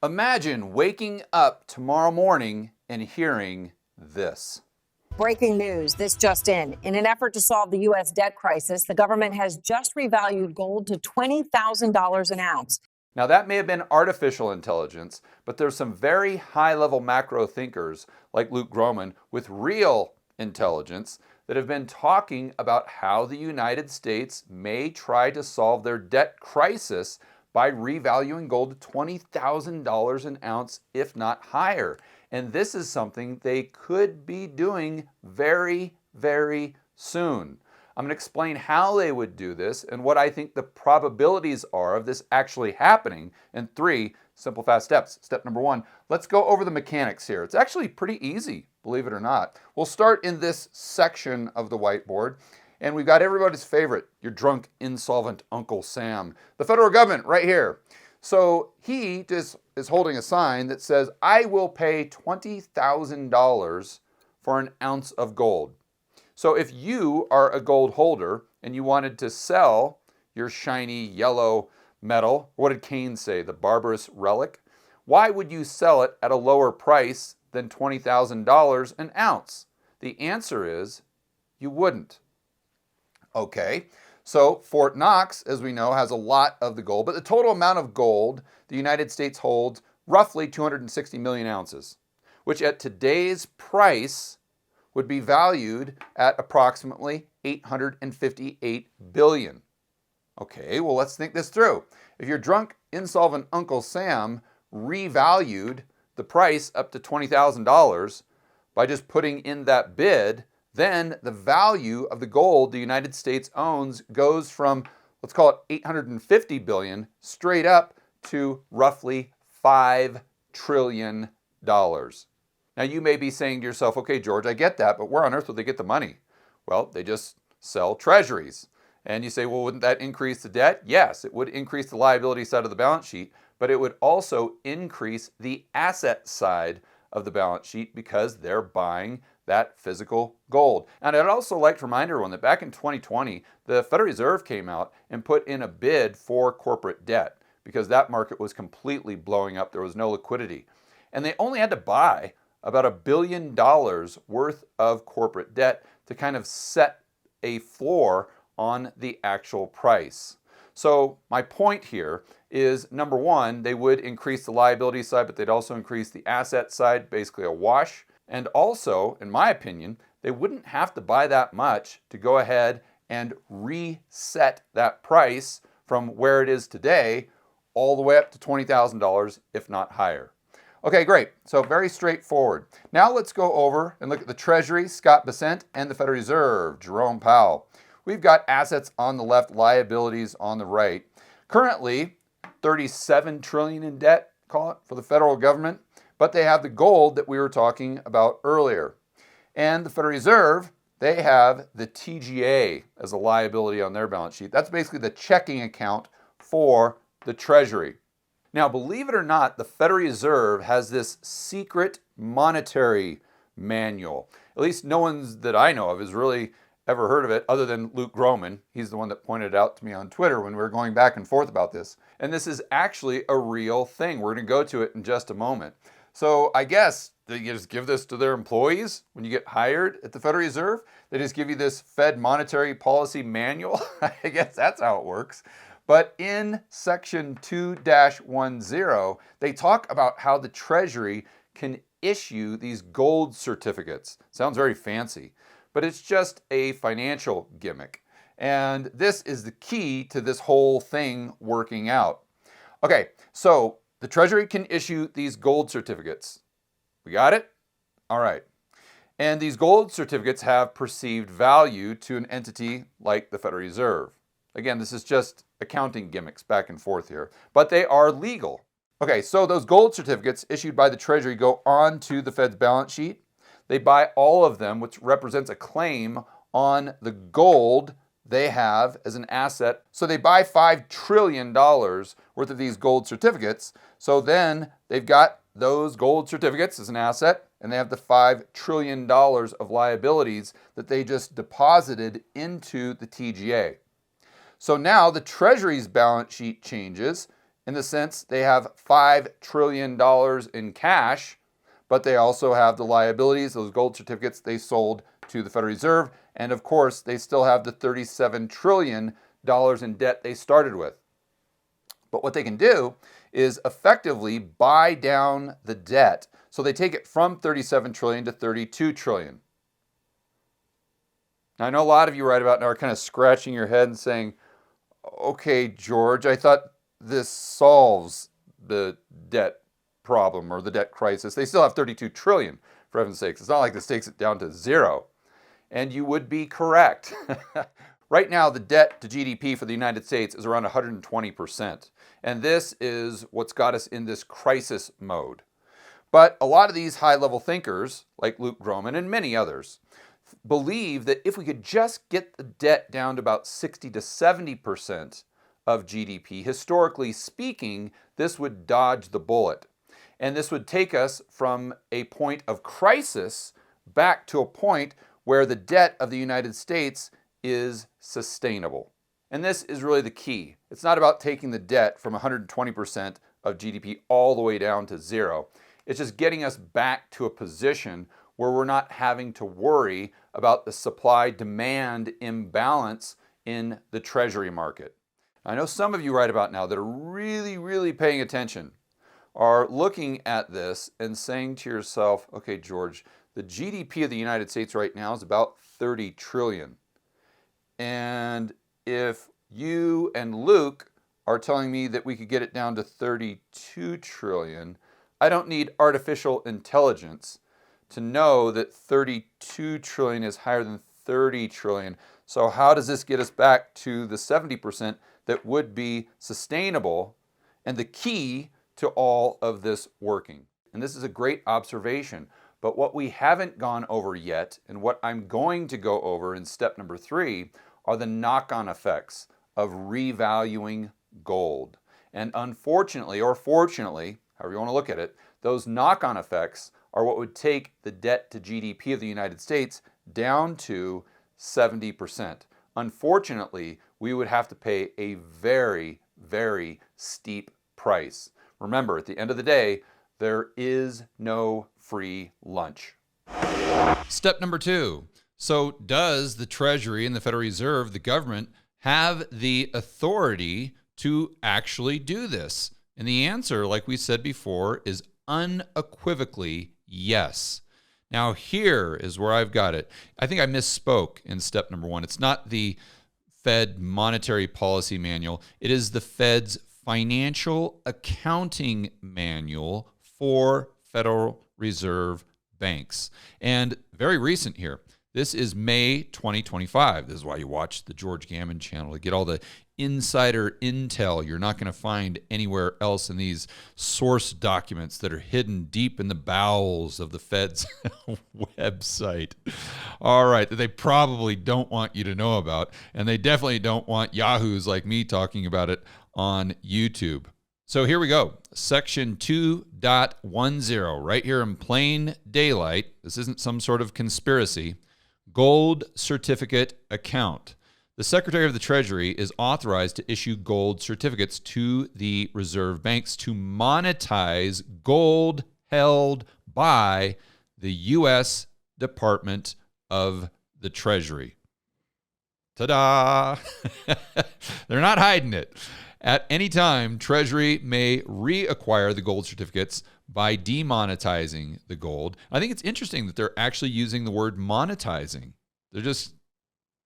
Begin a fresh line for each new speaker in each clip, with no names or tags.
Imagine waking up tomorrow morning and hearing this.
Breaking news, this just in. In an effort to solve the U.S. debt crisis, the government has just revalued gold to $20,000 an ounce.
Now, that may have been artificial intelligence, but there's some very high-level macro thinkers like Luke Gromen with real intelligence that have been talking about how the United States may try to solve their debt crisis by revaluing gold to $20,000 an ounce, if not higher. And this is something they could be doing very, very soon. I'm going to explain how they would do this and what I think the probabilities are of this actually happening in 3 simple, fast steps. Step number 1, let's go over the mechanics here. It's actually pretty easy, believe it or not. We'll start in this section of the whiteboard. And we've got everybody's favorite, your drunk, insolvent Uncle Sam, the federal government right here. So he just is holding a sign that says, I will pay $20,000 for an ounce of gold. So if you are a gold holder and you wanted to sell your shiny yellow metal, what did Cain say, the barbarous relic? Why would you sell it at a lower price than $20,000 an ounce? The answer is you wouldn't. Okay, so Fort Knox, as we know, has a lot of the gold, but the total amount of gold the United States holds roughly 260 million ounces, which at today's price would be valued at approximately $858 billion. Okay, well, let's think this through. If your drunk, insolvent Uncle Sam revalued the price up to $20,000 by just putting in that bid, then the value of the gold the United States owns goes from, let's call it 850 billion, straight up to roughly $5 trillion. Now you may be saying to yourself, okay, George, I get that, but where on earth would they get the money? Well, they just sell treasuries. And you say, well, wouldn't that increase the debt? Yes, it would increase the liability side of the balance sheet, but it would also increase the asset side of the balance sheet because they're buying that physical gold. And I'd also like to remind everyone that back in 2020, the Federal Reserve came out and put in a bid for corporate debt because that market was completely blowing up. There was no liquidity. And they only had to buy about $1 billion worth of corporate debt to kind of set a floor on the actual price. So my point here is, number 1, they would increase the liability side, but they'd also increase the asset side, basically a wash. And also, in my opinion, they wouldn't have to buy that much to go ahead and reset that price from where it is today all the way up to $20,000, if not higher. Okay, great. So very straightforward. Now let's go over and look at the Treasury, Scott Bessent, and the Federal Reserve, Jerome Powell. We've got assets on the left, liabilities on the right. Currently, $37 trillion in debt, call it, for the federal government. But they have the gold that we were talking about earlier. And the Federal Reserve, they have the TGA as a liability on their balance sheet. That's basically the checking account for the Treasury. Now, believe it or not, the Federal Reserve has this secret monetary manual. At least no one's that I know of has really ever heard of it other than Luke Gromen. He's the one that pointed it out to me on Twitter when we were going back and forth about this. And this is actually a real thing. We're going to go to it in just a moment. So I guess they just give this to their employees when you get hired at the Federal Reserve. They just give you this Fed monetary policy manual. I guess that's how it works. But in section 2-10, they talk about how the Treasury can issue these gold certificates. Sounds very fancy, but it's just a financial gimmick. And this is the key to this whole thing working out. Okay, so the Treasury can issue these gold certificates. We got it? All right. And these gold certificates have perceived value to an entity like the Federal Reserve. Again, this is just accounting gimmicks back and forth here, but they are legal. Okay, so those gold certificates issued by the Treasury go onto the Fed's balance sheet. They buy all of them, which represents a claim on the gold they have as an asset. So they buy $5 trillion worth of these gold certificates. So then they've got those gold certificates as an asset, and they have the $5 trillion of liabilities that they just deposited into the TGA. So now the Treasury's balance sheet changes, in the sense they have $5 trillion in cash, but they also have the liabilities, those gold certificates they sold to the Federal Reserve, and of course, they still have the $37 trillion in debt they started with. But what they can do is effectively buy down the debt. So they take it from 37 trillion to 32 trillion. Now, I know a lot of you right about now are kind of scratching your head and saying, okay, George, I thought this solves the debt problem or the debt crisis. They still have 32 trillion, for heaven's sakes. It's not like this takes it down to zero. And you would be correct. Right now, the debt to GDP for the United States is around 120%. And this is what's got us in this crisis mode. But a lot of these high-level thinkers, like Luke Gromen and many others, believe that if we could just get the debt down to about 60 to 70% of GDP, historically speaking, this would dodge the bullet. And this would take us from a point of crisis back to a point where the debt of the United States is sustainable. And this is really the key. It's not about taking the debt from 120% of GDP all the way down to zero. It's just getting us back to a position where we're not having to worry about the supply-demand imbalance in the Treasury market. I know some of you right about now that are really paying attention are looking at this and saying to yourself, okay, George, the GDP of the United States right now is about 30 trillion. And if you and Luke are telling me that we could get it down to 32 trillion, I don't need artificial intelligence to know that 32 trillion is higher than 30 trillion. So how does this get us back to the 70% that would be sustainable and the key to all of this working? And this is a great observation. But what we haven't gone over yet, and what I'm going to go over in step number 3, are the knock-on effects of revaluing gold. And unfortunately, or fortunately, however you want to look at it, those knock-on effects are what would take the debt to GDP of the United States down to 70%. Unfortunately, we would have to pay a very steep price. Remember, at the end of the day, there is no free lunch. Step number 2. So does the Treasury and the Federal Reserve, the government, have the authority to actually do this? And the answer, like we said before, is unequivocally yes. Now here is where I've got it. I think I misspoke in step number 1. It's not the Fed Monetary Policy Manual. It is the Fed's Financial Accounting Manual for Federal Reserve banks. And very recent here. This is May 2025. This is why you watch the George Gammon channel, to get all the insider intel you're not going to find anywhere else in these source documents that are hidden deep in the bowels of the Fed's website. All right, that they probably don't want you to know about, and they definitely don't want yahoos like me talking about it on YouTube. So here we go. Section 2.10, right here in plain daylight. This isn't some sort of conspiracy. Gold certificate account. The Secretary of the Treasury is authorized to issue gold certificates to the reserve banks to monetize gold held by the U.S. Department of the Treasury. Ta-da! They're not hiding it. At any time, Treasury may reacquire the gold certificates by demonetizing the gold. I think it's interesting that they're actually using the word monetizing. They're just,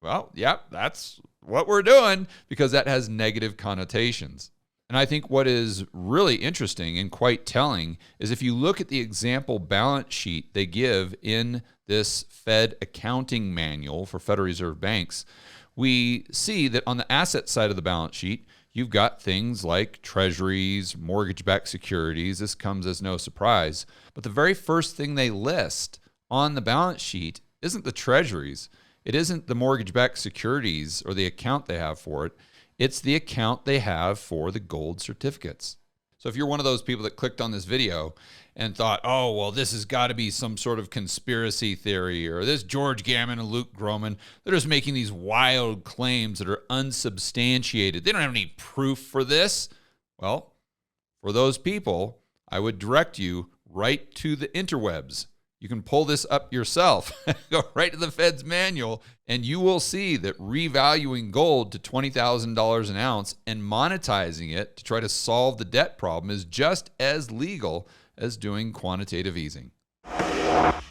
well, yeah, that's what we're doing, because that has negative connotations. And I think what is really interesting and quite telling is if you look at the example balance sheet they give in this Fed accounting manual for Federal Reserve banks, we see that on the asset side of the balance sheet, you've got things like treasuries, mortgage-backed securities. This comes as no surprise. But the very first thing they list on the balance sheet isn't the treasuries. It isn't the mortgage-backed securities or the account they have for it. It's the account they have for the gold certificates. So if you're one of those people that clicked on this video and thought, oh, well, this has got to be some sort of conspiracy theory, or this George Gammon and Luke Gromen, they're just making these wild claims that are unsubstantiated. They don't have any proof for this. Well, For those people, I would direct you right to the interwebs. You can pull this up yourself. Go right to the Fed's manual, and you will see that revaluing gold to $20,000 an ounce and monetizing it to try to solve the debt problem is just as legal as doing quantitative easing.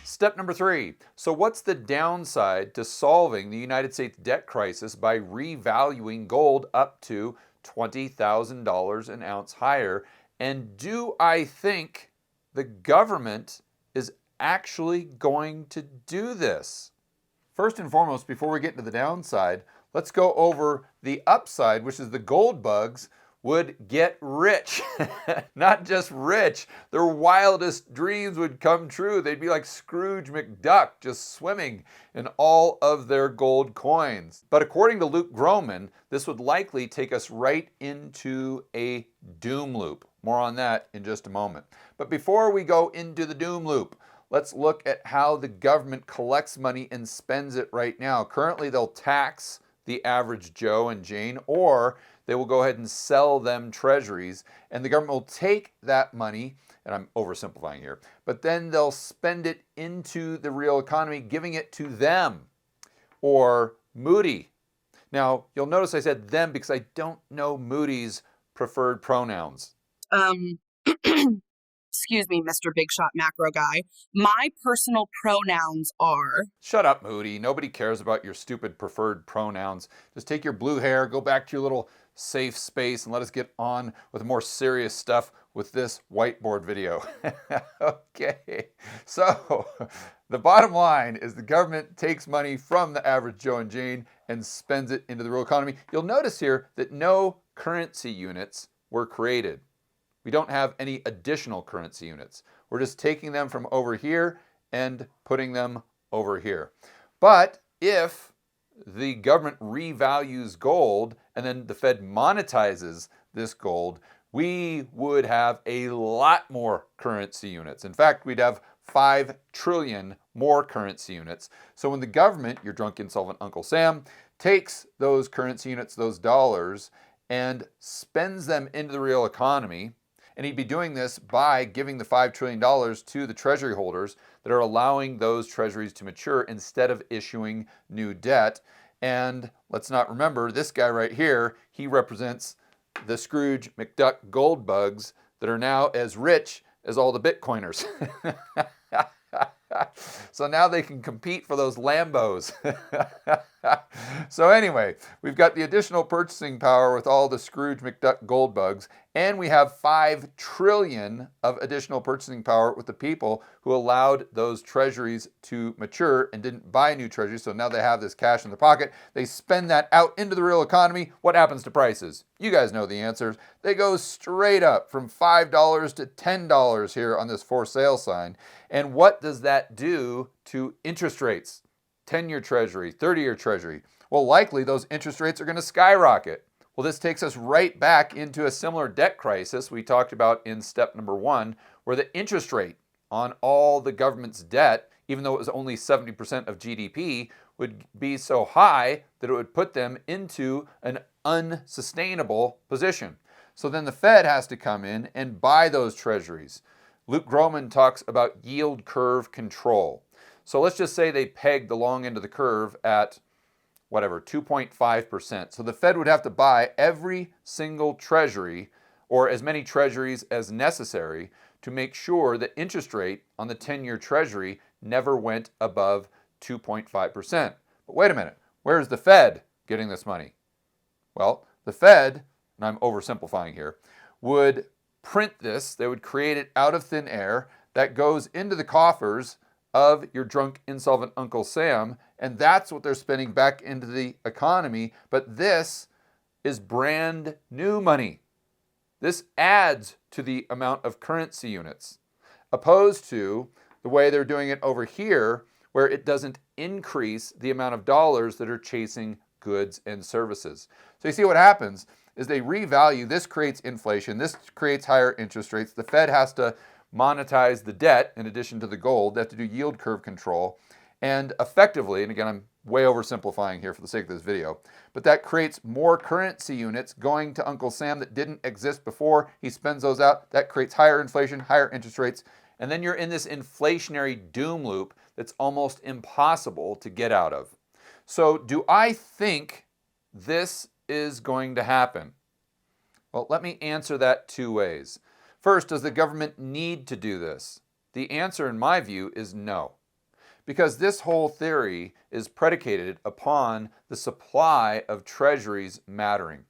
Step number 3. So what's the downside to solving the United States debt crisis by revaluing gold up to $20,000 an ounce higher? And do I think the government is actually going to do this? First and foremost, before we get into the downside, let's go over the upside, which is the gold bugs would get rich. Not just rich, their wildest dreams would come true. They'd be like Scrooge McDuck, just swimming in all of their gold coins. But according to Luke Gromen, this would likely take us right into a doom loop. More on that in just a moment. But before we go into the doom loop, let's look at how the government collects money and spends it right now. Currently, they'll tax the average Joe and Jane, or they will go ahead and sell them treasuries, and the government will take that money, and I'm oversimplifying here, but then they'll spend it into the real economy, giving it to them, or Moody. Now, you'll notice I said them because I don't know Moody's preferred pronouns.
Excuse me, Mr. Big Shot Macro Guy. My personal pronouns are...
Shut up, Moody. Nobody cares about your stupid preferred pronouns. Just take your blue hair, go back to your little safe space, and let us get on with more serious stuff with this whiteboard video. Okay, so the bottom line is the government takes money from the average Joe and Jane and spends it into the real economy. You'll notice here that no currency units were created. We don't have any additional currency units. We're just taking them from over here and putting them over here. But if the government revalues gold and then the Fed monetizes this gold, we would have a lot more currency units. In fact, we'd have 5 trillion more currency units. So when the government, your drunk insolvent Uncle Sam, takes those currency units, those dollars, and spends them into the real economy, and he'd be doing this by giving the $5 trillion to the treasury holders that are allowing those treasuries to mature instead of issuing new debt. And let's not remember, this guy right here, he represents the Scrooge McDuck gold bugs that are now as rich as all the Bitcoiners. So now they can compete for those Lambos. So anyway, we've got the additional purchasing power with all the Scrooge McDuck gold bugs, and we have 5 trillion of additional purchasing power with the people who allowed those treasuries to mature and didn't buy new treasuries, so now they have this cash in their pocket. They spend that out into the real economy. What happens to prices? You guys know the answers. They go straight up from $5 to $10 here on this for sale sign. And what does that do to interest rates? 10-year treasury, 30-year treasury. Well, likely those interest rates are going to skyrocket. Well, this takes us right back into a similar debt crisis we talked about in step number 1, where the interest rate on all the government's debt, even though it was only 70% of GDP, would be so high that it would put them into an unsustainable position. So then the Fed has to come in and buy those treasuries. Luke Gromen talks about yield curve control. So let's just say they peg the long end of the curve at whatever, 2.5%. So the Fed would have to buy every single treasury, or as many treasuries as necessary, to make sure the interest rate on the 10-year treasury never went above 2.5%. But wait a minute, where's the Fed getting this money? Well, the Fed, and I'm oversimplifying here, would print this, they would create it out of thin air, that goes into the coffers of your drunk insolvent Uncle Sam, and that's what they're spending back into the economy. But this is brand new money. This adds to the amount of currency units, opposed to the way they're doing it over here, where it doesn't increase the amount of dollars that are chasing goods and services. So you see what happens is they revalue, this creates inflation, this creates higher interest rates. The Fed has to monetize the debt in addition to the gold. They have to do yield curve control. And effectively, and again, I'm way oversimplifying here for the sake of this video, but that creates more currency units going to Uncle Sam that didn't exist before. He spends those out. That creates higher inflation, higher interest rates, and then you're in this inflationary doom loop that's almost impossible to get out of. So do I think this is going to happen? Well, let me answer that two ways. First, does the government need to do this? The answer, in my view, is no. Because this whole theory is predicated upon the supply of treasuries mattering.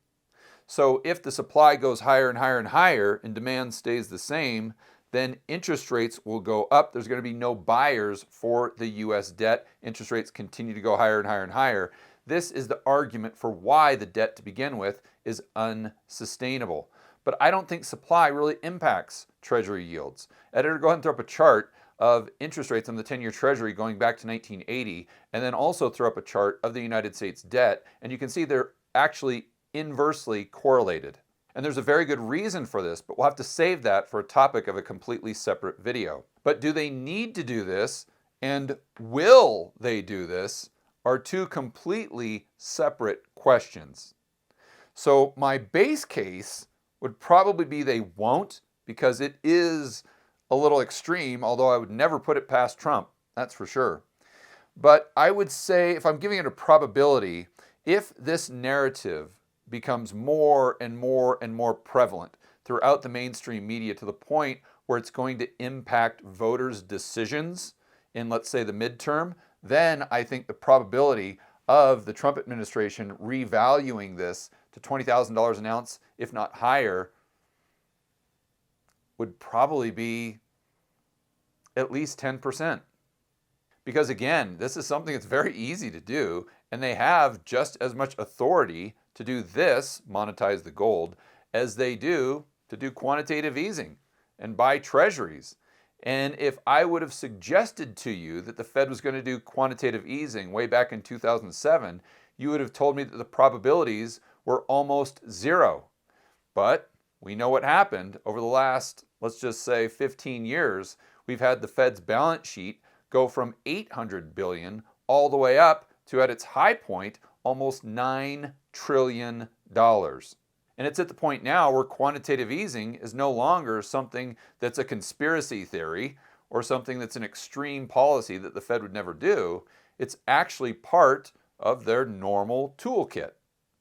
So if the supply goes higher and higher and higher and demand stays the same, then interest rates will go up. There's going to be no buyers for the US debt. Interest rates continue to go higher and higher and higher. This is the argument for why the debt to begin with is unsustainable. But I don't think supply really impacts treasury yields. Editor, go ahead and throw up a chart of interest rates on the 10-year treasury going back to 1980, and then also throw up a chart of the United States debt, and you can see they're actually inversely correlated. And there's a very good reason for this, but we'll have to save that for a topic of a completely separate video. But do they need to do this, and will they do this, are two completely separate questions. So my base case would probably be they won't, because it is a little extreme, although I would never put it past Trump, that's for sure. But I would say, if I'm giving it a probability, if this narrative becomes more and more and more prevalent throughout the mainstream media to the point where it's going to impact voters' decisions in, let's say, the midterm, then I think the probability of the Trump administration revaluing this to $20,000 an ounce, if not higher, would probably be at least 10%. Because again, this is something that's very easy to do, and they have just as much authority to do this, monetize the gold, as they do to do quantitative easing and buy treasuries. And if I would have suggested to you that the Fed was going to do quantitative easing way back in 2007, you would have told me that the probabilities were almost zero. But we know what happened over the last, let's just say, 15 years. We've had the Fed's balance sheet go from $800 billion all the way up to, at its high point, almost $9 trillion. And it's at the point now where quantitative easing is no longer something that's a conspiracy theory or something that's an extreme policy that the Fed would never do. It's actually part of their normal toolkit.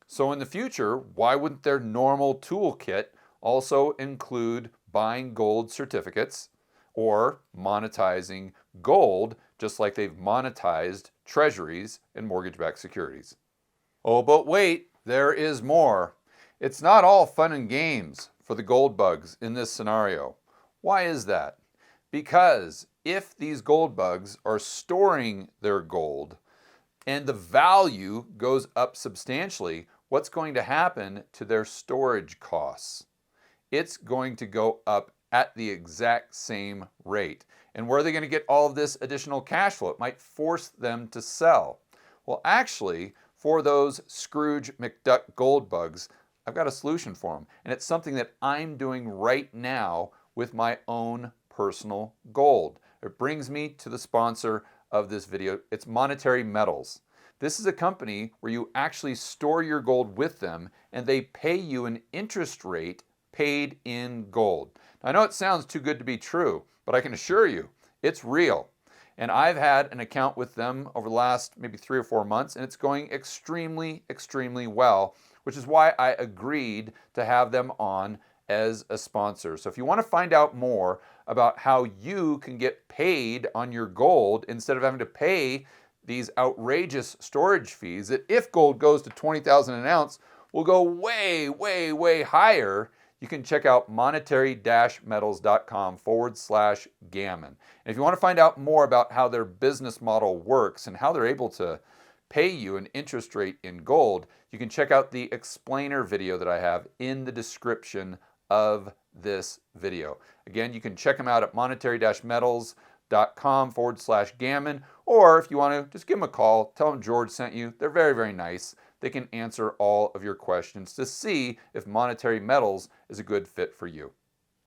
So in the future, why wouldn't their normal toolkit also include buying gold certificates or monetizing gold, just like they've monetized treasuries and mortgage-backed securities? Oh, but wait, there is more. It's not all fun and games for the gold bugs in this scenario. Why is that? Because if these gold bugs are storing their gold and the value goes up substantially, what's going to happen to their storage costs? It's going to go up at the exact same rate. And where are they going to get all of this additional cash flow? It might force them to sell. Well, actually, for those Scrooge McDuck gold bugs, I've got a solution for them. And it's something that I'm doing right now with my own personal gold. It brings me to the sponsor of this video. It's Monetary Metals. This is a company where you actually store your gold with them and they pay you an interest rate paid in gold. Now, I know it sounds too good to be true, but I can assure you it's real. And I've had an account with them over the last maybe 3 or 4 months, and it's going extremely, extremely well, which is why I agreed to have them on as a sponsor. So if you want to find out more about how you can get paid on your gold instead of having to pay these outrageous storage fees that, if gold goes to $20,000 an ounce, will go way, way, way higher, you can check out monetary-metals.com/gammon. And if you want to find out more about how their business model works and how they're able to pay you an interest rate in gold, you can check out the explainer video that I have in the description of this video. Again, you can check them out at monetary-metals.com/gammon, or if you want to, just give them a call, tell them George sent you. They're very, very nice. They can answer all of your questions to see if Monetary Metals is a good fit for you.